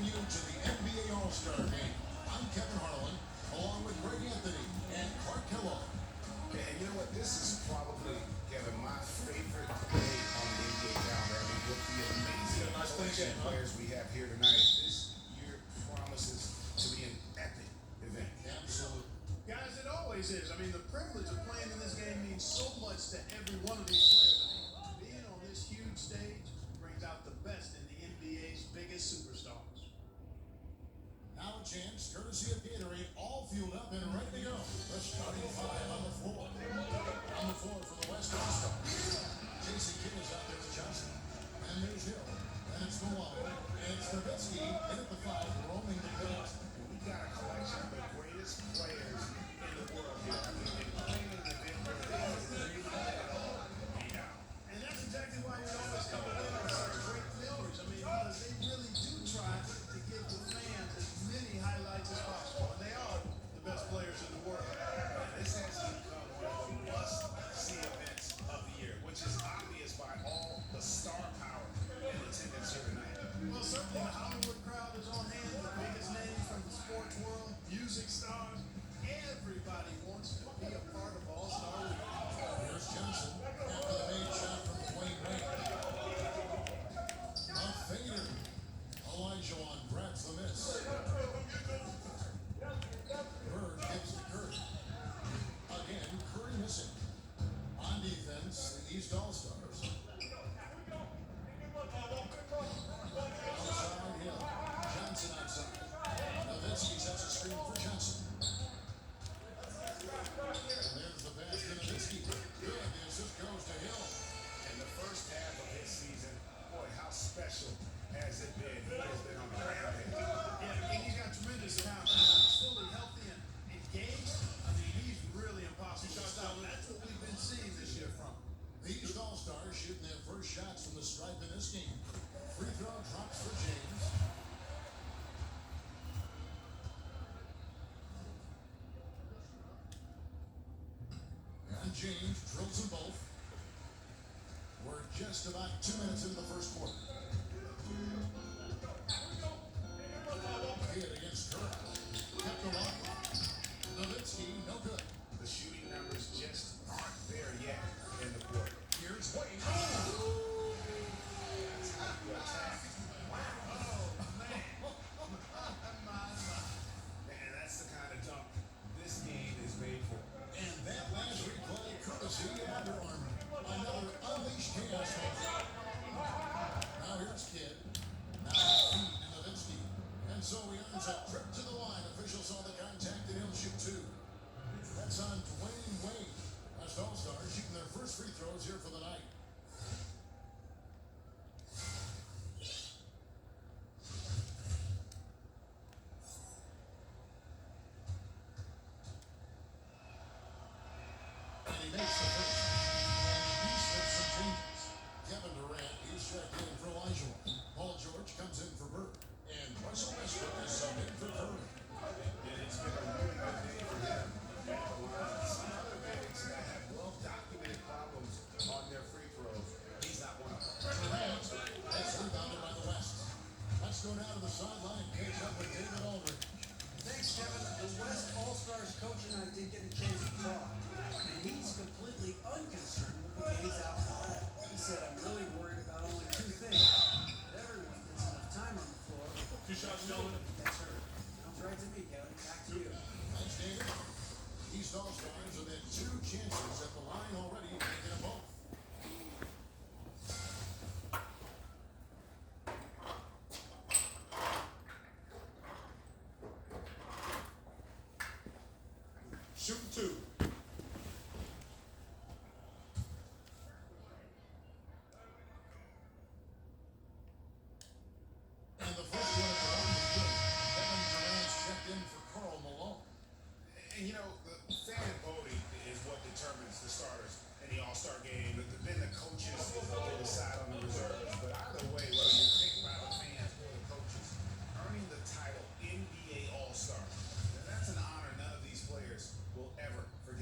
welcome you to the NBA All-Star Game. I'm Kevin Harlan, along with Greg Anthony and Clark Kellogg. And you know what? This is probably, Kevin, my favorite day on the NBA calendar. I mean, with the amazing collection of players we have here tonight, this year promises to be an epic event. Absolutely. Guys, it always is. I mean, the privilege of playing in this game means so much to every one of these players. I mean, being on this huge stage brings out the best in the NBA's biggest superstars. Now a chance, courtesy of Gatorade, all fueled up and ready to go. The starting five on the floor. On the floor for the West All-Stars. Jason Kidd is out there with Johnson. And there's Hill. And it's Milwaukee. And it's Nowitzki in at the five, roaming the paint. We got a collection of the greatest players in the world here. I mean, they play in an event where they really let it all hang out. And that's exactly why we always come in with such great memories. I mean, because they really do try to give the fans as many highlights as possible. And they are the best players in the world. This has become one of the must-see events of the year, which is obvious by all the star power in attendance here tonight. Well, certainly the Hollywood crowd is on hand. The biggest names from the sports world, music stars. Everybody wants to be a part of All-Star Week. Here's Johnson after the made shot from Dwayne Wade. A fader. Elijah on grabs the miss. Bird gives to Curry. Again, Curry missing. On defense, the East All-Stars. Outside Hill. Johnson outside. Nowitzki sets a screen for Johnson. And there's the pass to Nowitzki. Good. The assist goes to Hill. In the first half of his season, boy, how special has it been? He has been on the rampage. Yeah, and he's got tremendous talent. He's fully healthy and engaged. I mean, he's really impossible to stop. That's what we've been seeing this year from him. The East All-Stars shooting their first shots from the stripe in this game. Free throw drops for James. And James drills them both. We're just about 2 minutes into the first quarter. Kidd against Curry. Kept alive. Nowitzki, no good. The shooting numbers just aren't there yet in the quarter. Here's Wade. That's how you attack. Man, that's the kind of dunk this game is made for. And that last replay, courtesy of Under Armour. Another unleashed chaos moment. Now here's Kidd. Now feed to Nowitzki. And so he earns a trip to the line. Officials saw the contact and he'll shoot two. That's on Dwayne Wade. West All-Stars shooting their first free throws here for the night. And he makes the first. And he's with some changes. Kevin Durant, he's checked in for Elijah. Paul George comes in for Bird. And Russell Westbrook is subbed in for Curry. And it's been a really good day for him. Some other bigs that have well-documented problems on their free throws. He's not one of them. Durant is rebounded by the West. Let's go down to the sideline and catch up with David Aldridge. Thanks, Kevin. The West All-Stars coach and I did get a chance to talk, and he's completely unconcerned with the games outside. He said, I'm really worried about only two things. That everyone gets enough time on the floor. Two shots, gentlemen. Yes, sir. Sounds right to me, Kevin. Back to you. Thanks, David. East All-Stars have had two chances at the line already, making them both. Shoot two. And the first one at the line is good. Kevin Durant's checked in for Karl Malone. And you know, the fan voting is what determines the starters in the All-Star game. Then the coaches will decide on the reserves. But either way, whether you think about the fans or the coaches, earning the title NBA All-Star, that's an honor none of these players will ever forget.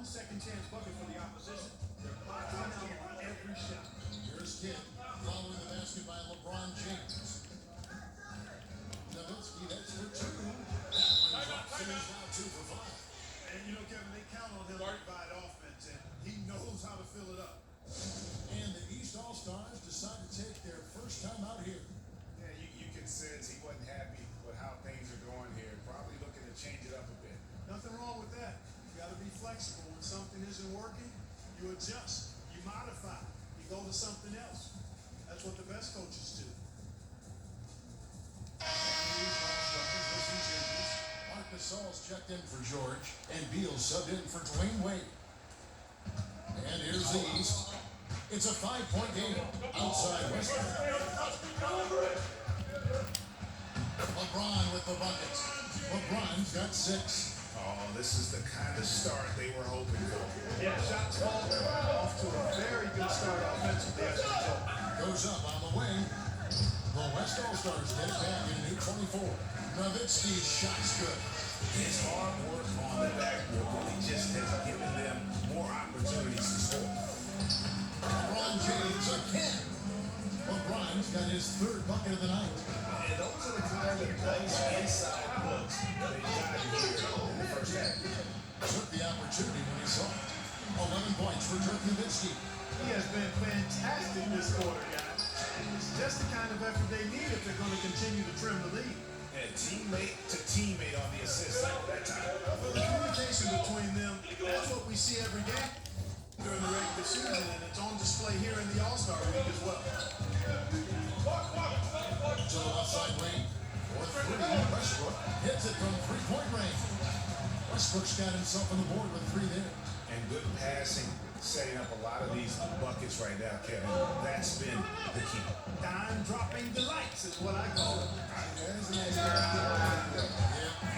one second chance bucket for the opposition. They're boxing out on every shot. Here's Kidd following the basket by LeBron James. Nowitzki, that's for two. That one drops in, is now 2 for 5. And you know, Kevin, they count on him to provide offense, and he knows how to fill it up. And the East All-Stars decide to take their first time out here. Yeah, you can sense he wasn't happy with how things are going here. Probably looking to change it up a bit. Nothing wrong with that. You got to be flexible. When something isn't working, you adjust, you modify, you go to something else. That's what the best coaches do. Marc Gasol's checked in for George, and Beal subbed in for Dwayne Wade. And here's the East. It's a 5-point game outside West. LeBron with the buckets. LeBron's got 6. Oh, this is the kind of start they were hoping for. Yeah, shots fall off to a very good start offensively as a result. Goes up on the wing. The West All-Stars get it back in a new 24. Nowitzki's shot's good. His hard work on the backboard really just has given them more opportunities to score. LeBron James again. LeBron's got his 3rd bucket of the night. And those are the kind of nice inside looks that they got here in the first half. Took the opportunity when he saw it. 11 points for Dirk Nowitzki. He has been fantastic this quarter, guys. It's just the kind of effort they need if they're going to continue to trim the lead. And teammate to teammate on the assist that time. The communication between them, that's what we see every game during the regular season, and it's on display here in the All-Star week as well. To the left side lane. For 3, Westbrook hits it from 3-point range. Westbrook's got himself on the board with 3 there. And good passing, setting up a lot of these buckets right now, Kevin. That's been the key. Dime-dropping delights is what I call it. There's a nice guy. Yeah,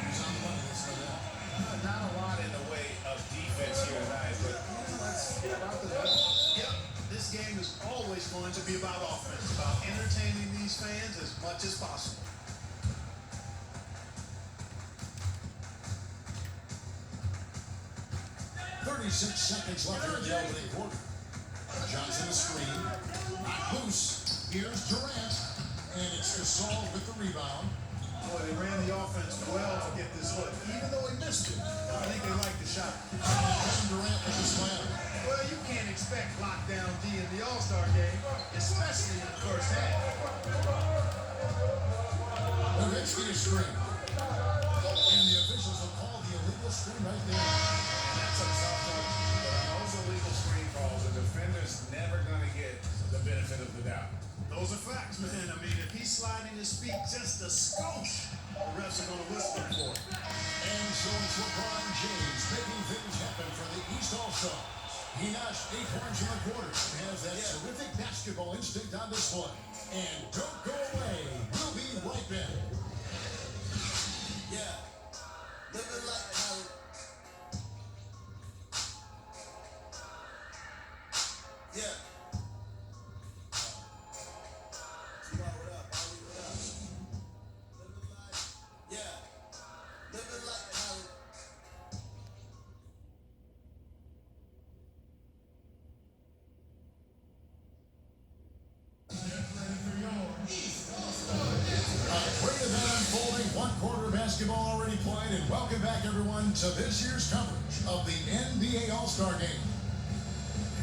he's on the money, let's know that. Not a lot in the way of defense here tonight, but let's get about the ball. Yep, this game is always going to be about offense, about entertaining these fans as much as possible. Seconds left in the opening quarter. Johnson a screen. Knocked loose. Here's Durant. And it's Gasol with the rebound. Boy, they ran the offense well to get this look. Even though he missed it, I think they liked the shot. Kevin Durant with the slam. Well, you can't expect lockdown D in the All-Star game, especially in the first half. Nowitzki a screen. And the officials have called the illegal screen right there. That's a tough one. But on those illegal screen calls, the defender's never going to get the benefit of the doubt. Those are facts, man. I mean, if he's sliding his feet just a skosh, the refs are going to whistle for it. And so it's LeBron James making things happen for the East All-Star. He notched 8 points in the quarter and has that terrific basketball instinct on display. And don't go away. We'll be right back. Yeah. Living like how yeah. What up? Living like, yeah. Living like how Great event unfolding, 1 quarter basketball already played, and welcome back everyone to this year's coverage of the NBA All-Star Game.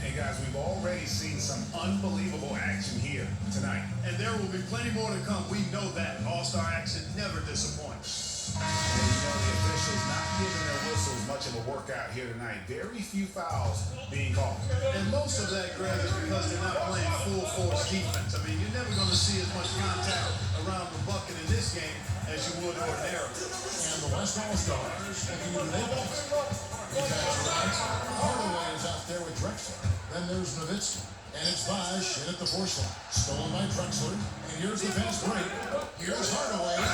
Hey guys, we've already seen some unbelievable action here tonight. And there will be plenty more to come. We know that. All-Star action never disappoints. And you know the officials not giving their whistles much of a workout here tonight. Very few fouls being called. And most of that, Greg, is because they're not playing full force defense. I mean, you're never going to see as much contact around the bucket in this game as you would ordinarily. And the West All-Stars looking to do their best. We've got Durant. Hardaway is out there with Drexler. Then there's Nowitzki. And it's Bosh in at the 4 slot. Stolen by Drexler. And here's the fast break. Here's Hardaway. And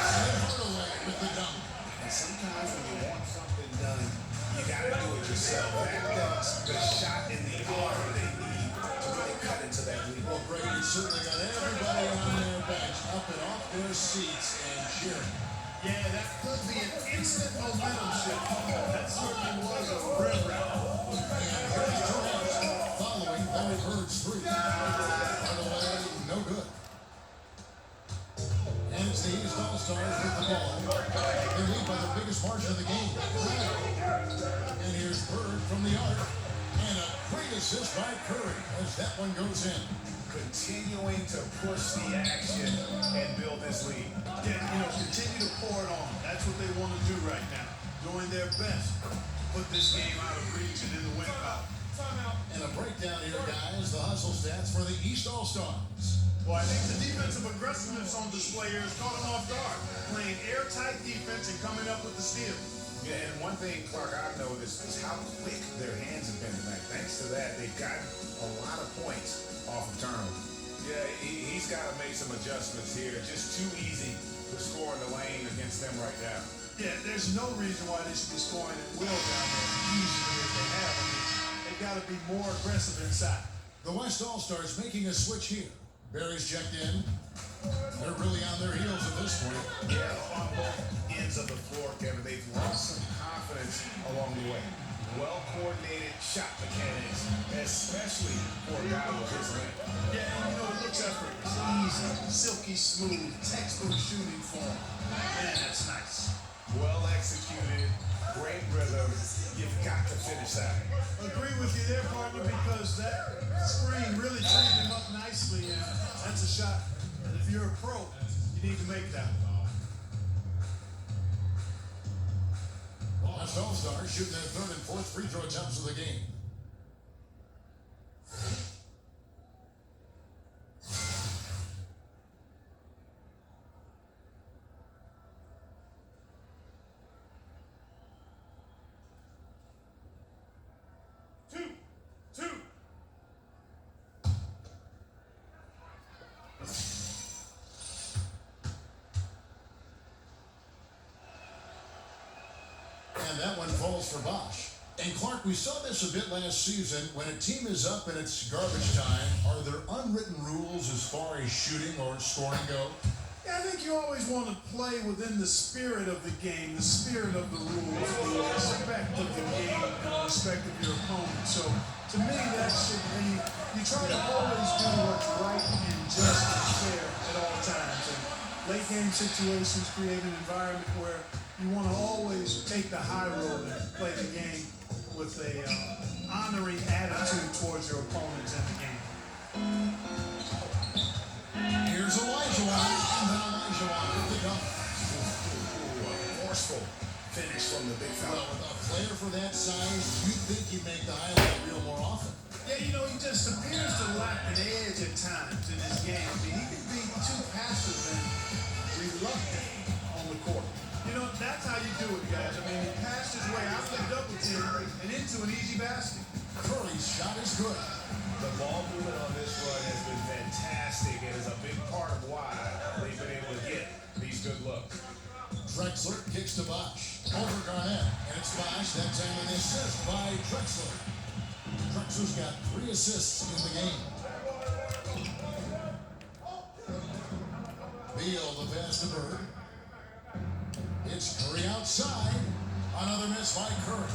Hardaway with the dunk. And sometimes when you want something done, you got to do it yourself. That's the shot in the arm they need to really cut into that lead. Well, Brady certainly got everybody on their bench up and off their seats and cheering. Yeah, that could be an instant momentum shift. That certainly was a rip round. assist by Curry as that one goes in. Continuing to push the action and build this lead. Yeah, continue to pour it on. That's what they want to do right now. Doing their best to put this game out of reach and in the win column. And a breakdown here, guys. The hustle stats for the East All-Stars. Well, I think the defensive aggressiveness on display here has caught them off guard. Playing airtight defense and coming up with the steal. Yeah, and one thing, Clark, I've noticed is how quick their hands have been tonight. Thanks to that, they've gotten a lot of points off of turnover. Yeah, he's got to make some adjustments here. Just too easy to score in the lane against them right now. Yeah, there's no reason why they should be scoring at will down there easily as they have. I mean, they've got to be more aggressive inside. The West All-Stars making a switch here. Barry's checked in. They're really on their heels at this point. Yeah, on both ends of the floor, Kevin. They've lost some confidence along the way. Well-coordinated shot mechanics, especially for a guy with his length. Yeah, and it looks effortless. Easy, silky smooth, textbook shooting form. Man, that's nice. Well executed, great rhythm. You've got to finish that. Agree with you there, partner, because that screen really trained him up nicely, and that's a shot that if you're a pro, you need to make that. West All-Stars shooting their third and fourth free throw attempts of the game. And that one falls for Bosch. And Clark, we saw this a bit last season. When a team is up and it's garbage time, are there unwritten rules as far as shooting or scoring go? Yeah, I think you always want to play within the spirit of the game, the spirit of the rules, the respect of the game, and the respect of your opponent. So, to me, that should be, you try to always do what's right and just and fair at all times. And late game situations create an environment where you want to always take the high road and play the game with a honoring attitude towards your opponents in the game. Here's Elijah Wan, and then Elijah Wan with the dunk. A forceful finish from the big Well, fella. with a player for that size, you'd think he'd make the highlight reel more often. Yeah, he just appears to lack an edge at times in his game. I mean, he can be too passive and reluctant on the court. That's how you do it, guys. I mean, he passed his way out of the double team and into an easy basket. Curry's shot is good. The ball movement on this run has been fantastic and is a big part of why they've been able to get these good looks. Drexler kicks to Bosch. Over Garnett, and it's Bosch. That time an assist by Drexler. Drexler's got 3 assists in the game. Beal, the pass to Bird. It's Curry outside. Another miss by Curry.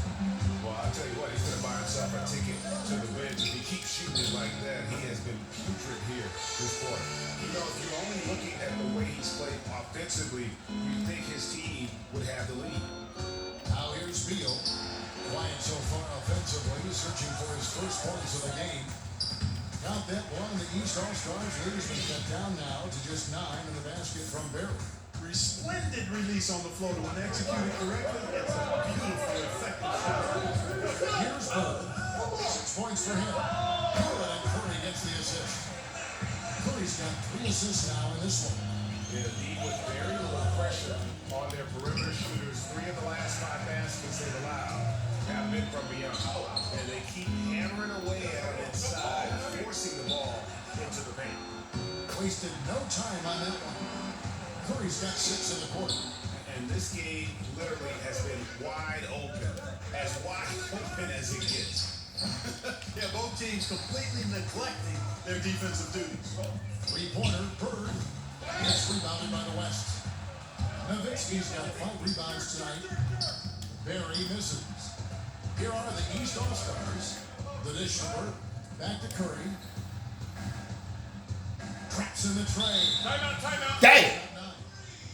Well, I'll tell you what, he's going to buy himself a ticket to the win. If he keeps shooting it like that, he has been putrid here this quarter. If you're only looking at the way he's played offensively, you think his team would have the lead. Now here's Beal. Quiet so far offensively, searching for his first points of the game. Count that one. The East All-Stars lead has been cut down now to just 9 in the basket from Barry. Splendid release on the floor. When executed correctly, it's a beautiful, effective shot. Here's Bird. 6 points for him. Good, and Curry gets the assist. Curry's got 3 assists now in this one. In a lead with very little pressure on their perimeter shooters. 3 of the last 5 baskets they've allowed have been from beyond. And they keep hammering away at them inside, forcing the ball into the paint. Wasted no time on that one. Curry's got 6 in the quarter. And this game literally has been wide open as it gets. Yeah, both teams completely neglecting their defensive duties. 3-pointer, Bird. Gets rebounded by the West. Nowitzki's got 5 rebounds tonight. Barry misses. Here are the East All-Stars. The dish to Bird. Back to Curry. Traps in the tray. Timeout. Dang!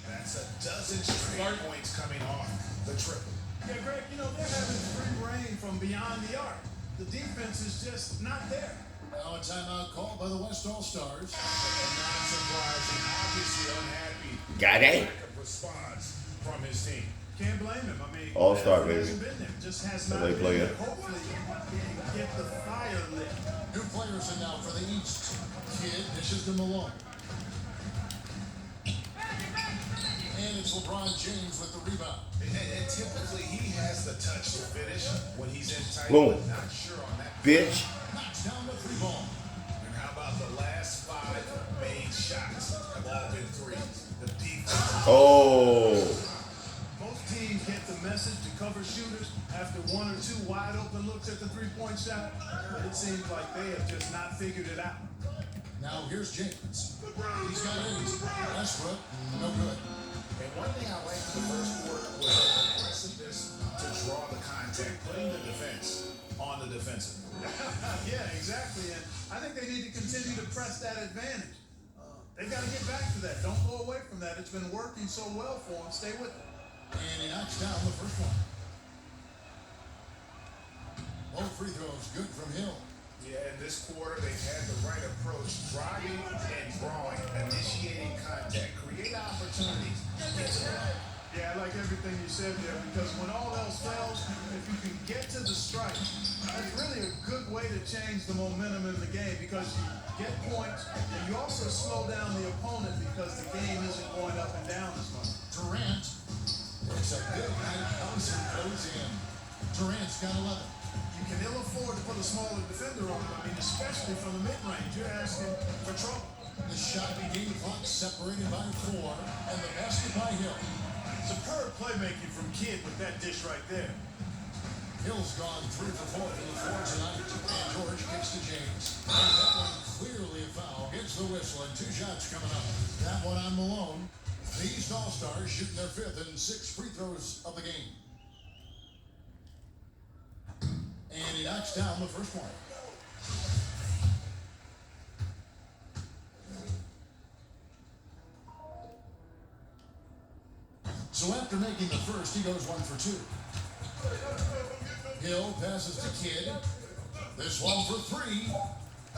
That's a dozen straight points coming off the triple. Yeah, Greg, they're having free reign from beyond the arc. the defense is just not there. Now a timeout called by the West All-Stars. And not surprising, obviously unhappy. Got it. Lack of response from his team. Can't blame him. I mean, All-star, he baby. hasn't been there. Just has not LA been player. there. Hopefully, he can get the fire lit. New players in now for the East. Kidd dishes to Malone. And it's LeBron James with the rebound. And typically he has the touch to finish when he's in tight, Boom. but not sure on that. Bitch. Knocks down the three ball. And how about the last 5 made shots have all been threes? The defense. Oh. Most teams get the message to cover shooters after 1 or 2 wide open looks at the three-point shot. But it seems like they have just not figured it out. Now here's James. He's got it. Westbrook, no good. And one thing I liked in the first quarter was the aggressiveness to draw the contact, putting the defense on the defensive. Yeah, exactly. And I think they need to continue to press that advantage. They got to get back to that. Don't go away from that. It's been working so well for them. Stay with it. And he knocks down the first one. Both free throws good from Hill. Yeah, in this quarter, they've had the right approach, driving and drawing, initiating contact, create opportunities. Get to the line. Yeah, I like everything you said there, because when all else fails, if you can get to the strike, that's really a good way to change the momentum in the game, because you get points and you also slow down the opponent because the game isn't going up and down as much. Durant. It's a good night. Thompson goes in. Durant's got 11. You can ill afford to put a smaller defender on him. I mean, especially from the mid-range. You're asking for trouble. The shot beginning clock separated by 4, and the basket by Hill. Superb playmaking from Kidd with that dish right there. Hill's gone 3 for 4 from the floor tonight, and George kicks to James. And that one clearly a foul. Gets the whistle, and 2 shots coming up. That one on Malone. The East All-Stars shooting their 5th and 6 free throws of the game. And he knocks down the first one. So after making the first, he goes 1 for 2. Hill passes to Kidd. This one for 3.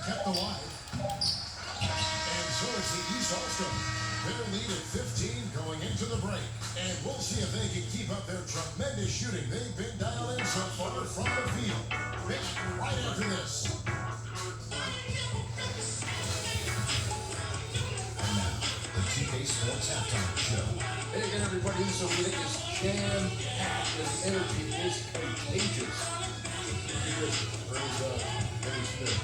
Kept alive. And so is the East All-Stars. Their lead at 15 going into the break. And we'll see if they can keep up their tremendous shooting they've been dialed in so far from the field. Mitch, right after this. And now, the TK Sports Halftime Show. Hey again, everybody. This arena is jam-packed and the energy is contagious. Very Smith.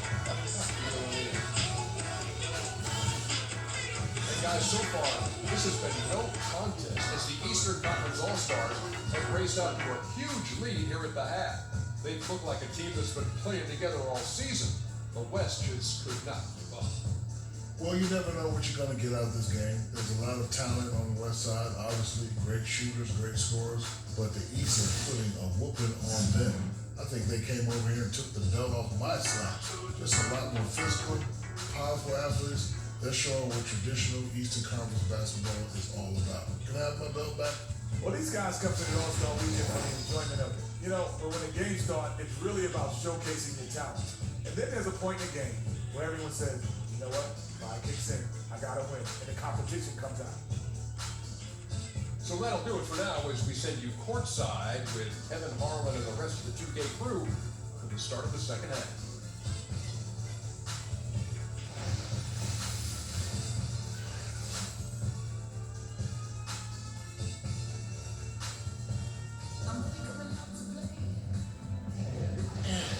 And guys, so far, this has been no contest as the Eastern Conference All-Stars have raced out to a huge lead here at the half. They look like a team that's been playing together all season. The West just could not give up. Well, you never know what you're going to get out of this game. There's a lot of talent on the West side, obviously great shooters, great scorers, but the East is putting a whooping on them. I think they came over here and took the belt off my side. Just a lot more physical, powerful athletes. They're showing what traditional Eastern Conference basketball is all about. Can I have my belt back? Well, these guys come to the All-Star weekend for the enjoyment of it. You know, but when the game starts, it's really about showcasing your talent. And then there's a point in the game where everyone says, you know what? If I kicks in, I gotta win. And the competition comes out. So that'll do it for now as we send you courtside with Kevin Harlan and the rest of the 2K crew for the start of the second half.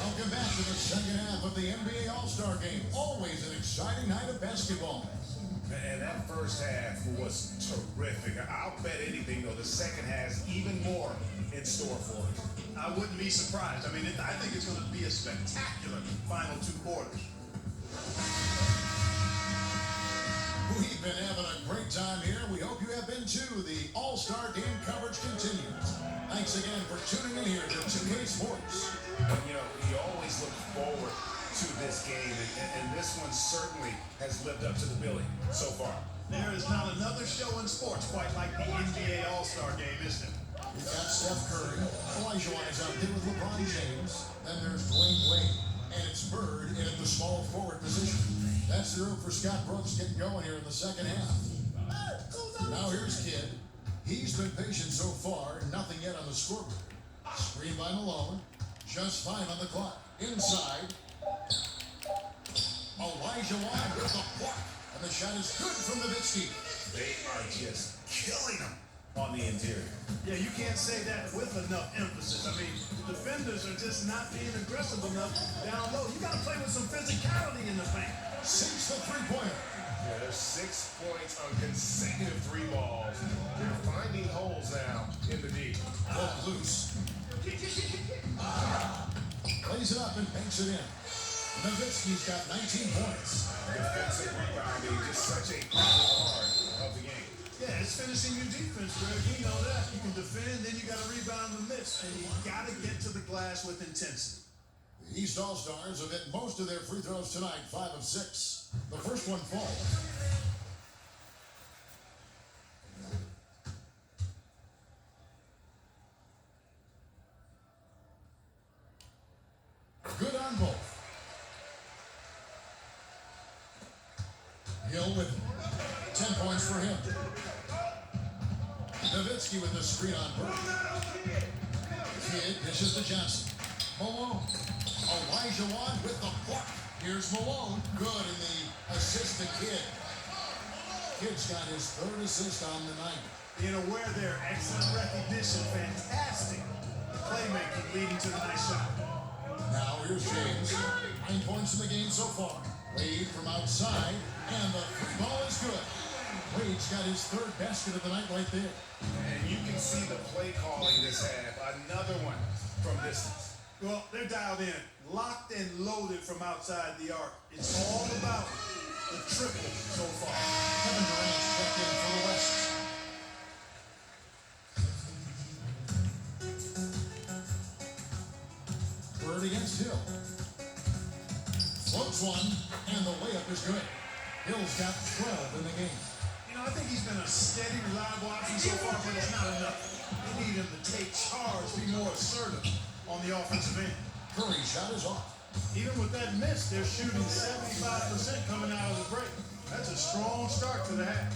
Welcome back to the second half of the NBA All-Star Game. Always an exciting night of basketball. And that first half was terrific. I'll bet anything, though, the second has even more in store for us. I wouldn't be surprised. I mean, I think it's going to be a spectacular final 2 quarters. We've been having a great time here. We hope you have been too. The All-Star Game coverage continues. Thanks again for tuning in here to 2K Sports. And, you know, we always look forward to this game, and this one certainly has lived up to the billing so far. There is not another show in sports quite like the NBA All-Star Game, is there? We've got Steph Curry. Olajuwon is out there with LeBron James. Then there's Dwayne Wade. And it's Bird in at the small forward position. That's 0 for Scott Brooks getting going here in the second half. Now here's Kidd. He's been patient so far. Nothing yet on the scoreboard. Screen by Malone. Just 5 on the clock. Inside. Olajuwon with the block. And the shot is good from Nowitzki. They are just killing them on the interior. Yeah, you can't say that with enough emphasis. I mean, defenders are just not being aggressive enough down low. You got to play with some physicality in the paint. Sinks the three-pointer. Yeah, there's 6 points on consecutive 3 balls. They're finding holes now in the D. Ball loose. Plays it up and banks it in. Nowitzki's got 19 points. Defensive rebounding, just such a critical part of the game. Yeah, it's finishing your defense, Greg. You know that. You can defend, then you got to rebound the miss. And you got to get to the glass with intensity. The East All-Stars have hit most of their free throws tonight, 5 of 6. The first one falls. Good on both. Hill with 10 points for him. Nowitzki with the screen on Bird. Kidd dishes to Johnson. Malone. Olajuwon with the block. Here's Malone. Good in the assist to Kidd. Kidd's got his 3rd assist on the night. Being aware there, excellent recognition, fantastic playmaking leading to the nice shot. Now here's James. 9 points in the game so far. Wade from outside, and the 3 ball is good. Wade's got his 3rd basket of the night right there. And you can see the play calling this half. Another one from distance. Well, they're dialed in, locked and loaded from outside the arc. It's all about the triple so far. Kevin Durant checked in for the West. Bird against Hill. Floats one, and the layup is good. Hill's got 12 in the game. You know, I think he's been a steady, reliable option so far, but it's not enough. They need him to take charge, be more assertive on the offensive end. Curry's shot is off. Even with that miss, they're shooting 75% coming out of the break. That's a strong start to the half.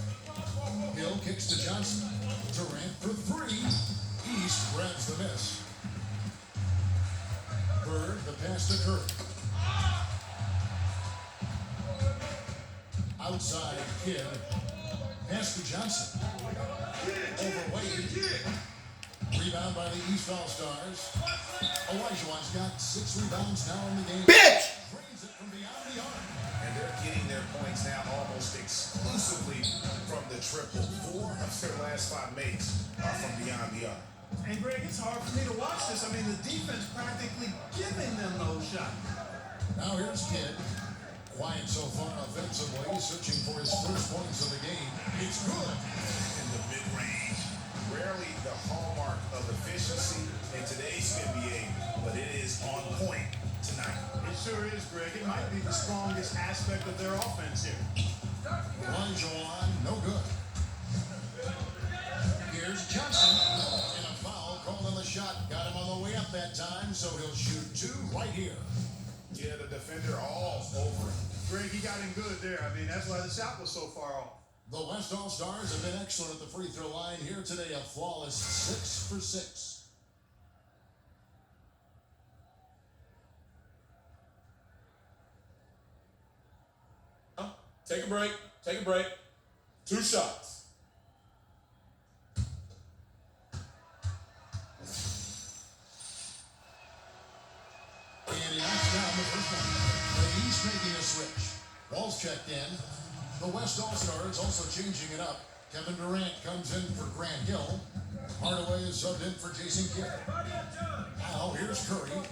Hill kicks to Johnson. Durant for 3. East grabs the miss. Bird, the pass to Curry. Outside, Kidd. Pass to Johnson. Over Wade. Rebound by the East All-Stars. Olajuwon's got 6 rebounds now in the game. Bitch! Drains it from beyond the arc. And they're getting their points now almost exclusively from the triple. 4 of their last 5 makes are from beyond the arc. And Greg, it's hard for me to watch this. I mean, the defense practically giving them those shots. Now here's Kidd. Quiet so far offensively, searching for his first points of the game. It's good. In the mid-range, rarely the hallmark of efficiency in today's NBA, but it is on point tonight. It sure is, Greg. It might be the strongest aspect of their offense here. Olajuwon, no good. Here's Johnson. And a foul called on the shot. Got him on the way up that time, so he'll shoot 2 right here. Yeah, the defender all over him. Greg, he got in good there. I mean, that's why the shot was so far off. The West All-Stars have been excellent at the free throw line here today. A flawless 6 for 6. Take a break. Take a break. 2 shots. And he knocks down the first one. The East making a switch. Ball's checked in. The West All-Stars also changing it up. Kevin Durant comes in for Grant Hill. Hardaway is subbed in for Jason Kidd. Now here's Curry.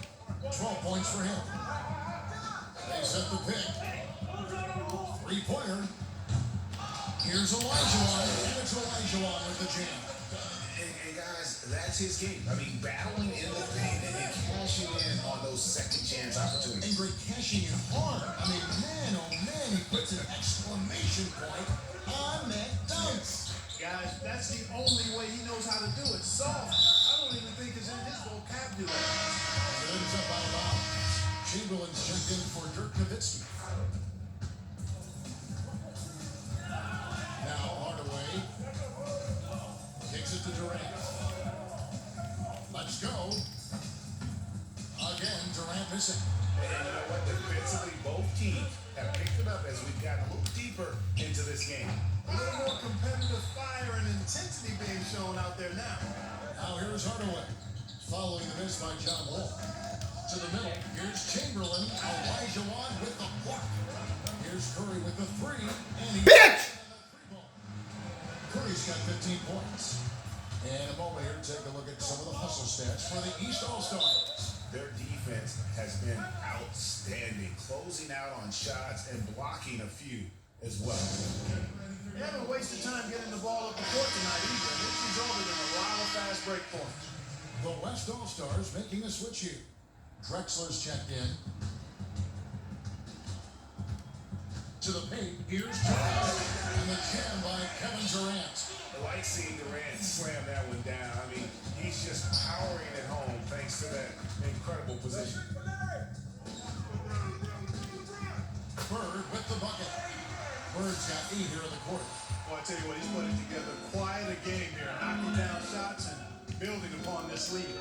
12 points for him. They set the pick. 3-pointer. Here's Olajuwon. And it's Olajuwon with the jam. And guys, that's his game. I mean, battling in the paint and then cashing in on those second chance opportunities. And Greg cashing in hard. I mean, man, oh man, he puts an exclamation point on that dunk. Guys, that's the only way he knows how to do it. Soft, Chamberlain's checked in for Dirk Nowitzki. Now Hardaway kicks it to Durant. Let's go. Again, Durant missing. And you know what? Defensively, both teams have picked it up as we've gotten a little deeper into this game. A little more competitive fire and intensity being shown out there now. Now here's Hardaway. Following the miss by John Wall. To the middle. Here's Chamberlain. Elijah Wan with the block. Here's Curry with the three. And he's Bitch! Curry's got 15 points. And a moment here to take a look at some of the hustle stats for the East All-Stars. Their defense has been outstanding, closing out on shots and blocking a few as well. They haven't wasted time getting the ball up the court tonight either. It's resulted in a lot of fast break points. The West All-Stars making a switch here. Drexler's checked in. To the paint, here's Durant. And the jam by Kevin Durant. I like seeing Durant slam that one down. I mean, he's just powering it home thanks to that incredible position. Bird with the bucket. Bird's got 8 here in the quarter. Well, I tell you what, he's putting together quite a game here, knocking down shots and building upon this lead.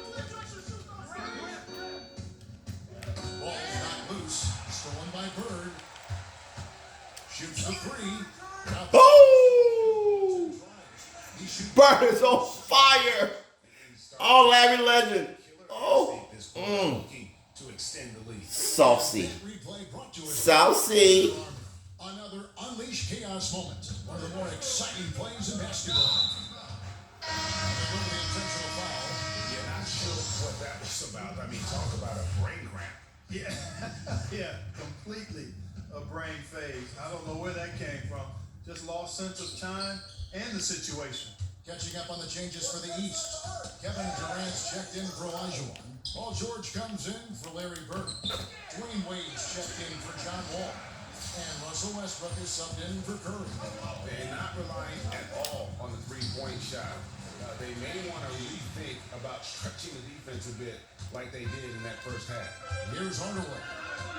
Ball's not loose. Stolen by Bird. Shoots the three. Oh! He shoots. Bird is on fire. Oh, Larry Legend. Oh. Looking to extend the lead. Saucy. Replay brought to us. Saucy. Another unleashed chaos moment. One of the more exciting plays in basketball. And they go to the intentional foul. Yeah, not sure what that was about. I mean, talk about a brain cramp. Yeah, yeah, completely a brain phase. I don't know where that came from. Just lost sense of time and the situation. Catching up on the changes for the East. Kevin Durant's checked in for Elijah Wan. Paul George comes in for Larry Bird. Dwayne Wade's checked in for John Wall. And Russell Westbrook is subbed in for Curry. They're not relying at all on the three-point shot. They may want to rethink about stretching the defense a bit like they did in that first half. Here's Hardaway.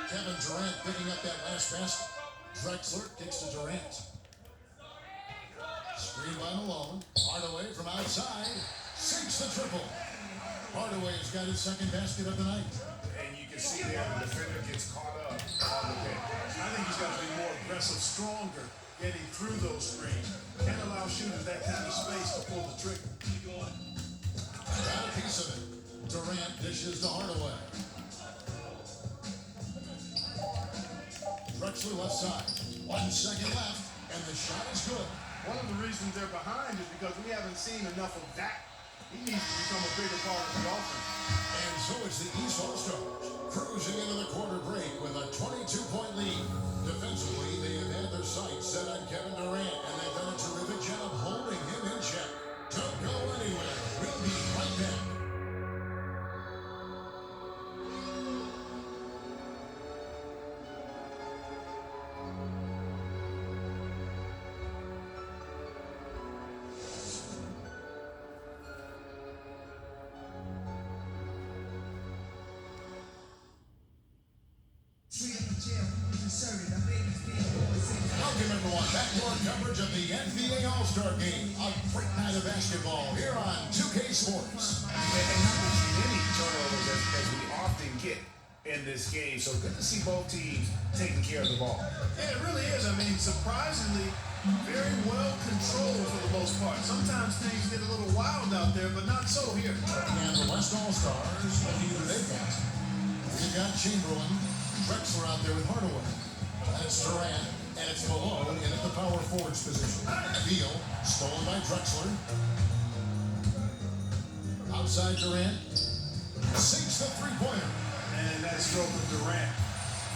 Kevin Durant picking up that last basket. Drexler kicks to Durant. Screen by Malone. Hardaway from outside. Sinks the triple. Hardaway has got his second basket of the night. And you can see there the defender gets caught up on the pick. I think he's got to be more aggressive, stronger, getting through those screens. Can't allow shooters that kind of space to pull the trigger. Got a piece of it. Durant dishes to Hardaway. Drexler left side. 1 second left, and the shot is good. One of the reasons they're behind is because we haven't seen enough of that. He needs to become a bigger part of the offense. And so it's the East All-Stars cruising into the quarter break with a 22-point lead. Defensively, they have had their sights set on Kevin Durant, and they've done a terrific job holding him in check. Don't go anywhere. We'll be right back. Welcome everyone back to our coverage of the NBA All-Star Game. A great night of basketball here on 2K Sports. And not many turnovers as we often get in this game. So good to see both teams taking care of the ball. Yeah, it really is. I mean, surprisingly, very well controlled for the most part. Sometimes things get a little wild out there, but not so here. And the West All-Stars, looking who they've got. We've got Chamberlain, Drexler out there with Hardaway. That's Durant, and it's Malone in at the power forwards position. Beal, stolen by Drexler. Outside Durant, sinks the three-pointer. And that stroke of Durant,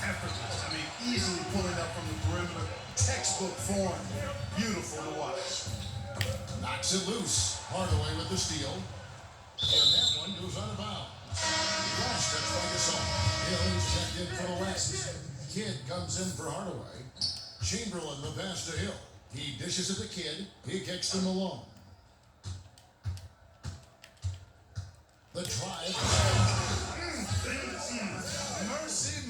effortless. I mean, easily pulling up from the perimeter. Textbook form. Beautiful to watch. Knocks it loose. Hardaway with the steal. And that one goes out of bounds. Last touch by Gasol. Hill checked in for the West. Kidd comes in for Hardaway. Chamberlain the pass to Hill. He dishes it to Kidd. He kicks to Malone. The drive. Mercy,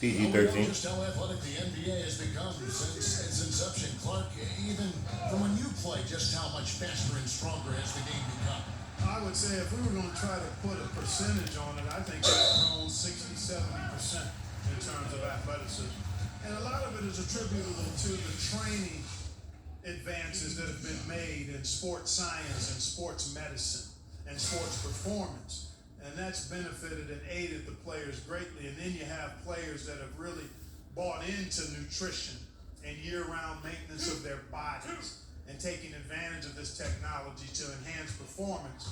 PG-13. We know just how athletic the NBA has become since its inception. Clark, even from when you play, just how much faster and stronger has the game become? I would say if we were going to try to put a percentage on it, I think it's grown 60, 70% in terms of athleticism. And a lot of it is attributable to the training advances that have been made in sports science and sports medicine and sports performance. And that's benefited and aided the players greatly. And then you have players that have really bought into nutrition and year-round maintenance of their bodies and taking advantage of this technology to enhance performance.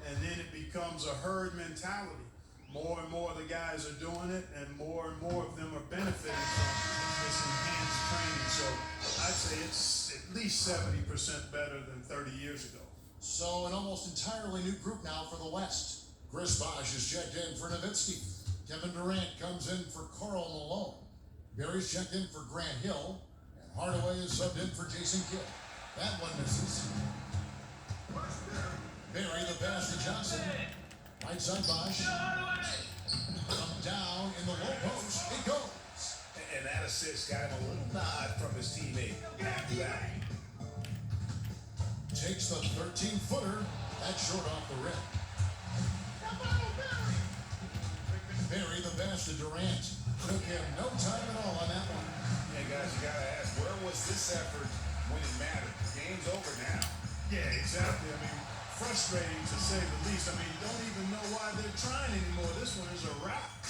And then it becomes a herd mentality. More and more of the guys are doing it, and more of them are benefiting from this enhanced training. So I'd say it's at least 70% better than 30 years ago. So an almost entirely new group now for the West. Chris Bosh is checked in for Nowitzki. Kevin Durant comes in for Karl Malone. Barry's checked in for Grant Hill. And Hardaway is subbed in for Jason Kidd. That one misses. Barry the pass to Johnson. Right side Bosh. Come down in the low post. It goes. And that assist got him a little nod from his teammate after that. Takes the 13-footer. That's short off the rim. Barry the pass to Durant. Took him no time at all on that one. Yeah, guys, you gotta ask, where was this effort when it mattered? The game's over now. Yeah, exactly. I mean, frustrating to say the least. I mean, you don't even know why they're trying anymore. This one is a wrap.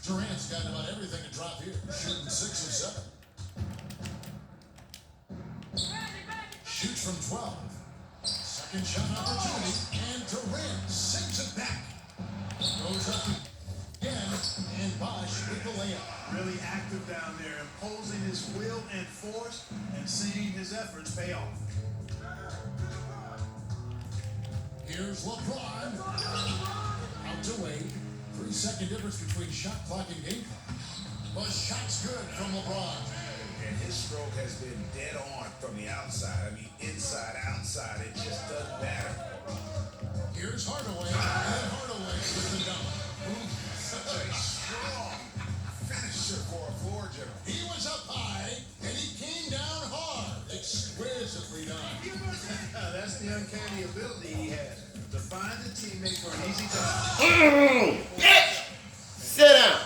Durant's got about everything to drop here. Shooting 6 of 7. Shoots from 12. Second shot opportunity. And Durant sinks it back. Goes up again. And Bosh with the layup. Really active down there, imposing his will and force and seeing his efforts pay off. Here's LeBron. Out to Wade. 3-second difference between shot clock and game clock. The shot's good from LeBron. And his stroke has been dead on from the outside. I mean, inside, outside, it just doesn't matter. Here's Hardaway. And Hardaway with the dunk. Such a strong finisher for a floor general. He was up high, and he came down hard. Exquisitely done. That's the uncanny ability he has to find a teammate for an easy dunk. Sit down.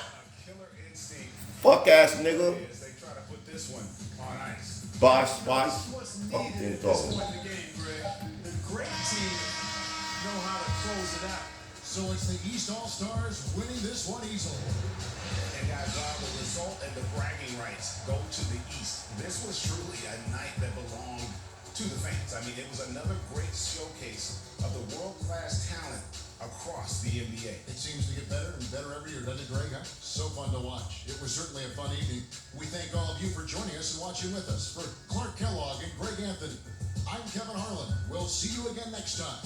Killer instinct. Fuck ass nigga. As they try to put this one on ice. Bosh. What's Fuck needed you at this talking. point in the game, Greg? The great team know how to close it out. So it's the East All-Stars winning this one easily. And guys, while the result and the bragging rights go to the East, this was truly a night that belonged to the fans. I mean, it was another great showcase of the world-class talent across the NBA. It seems to get better and better every year, doesn't it, Greg? Huh? So fun to watch. It was certainly a fun evening. We thank all of you for joining us and watching with us. For Clark Kellogg and Greg Anthony, I'm Kevin Harlan. We'll see you again next time.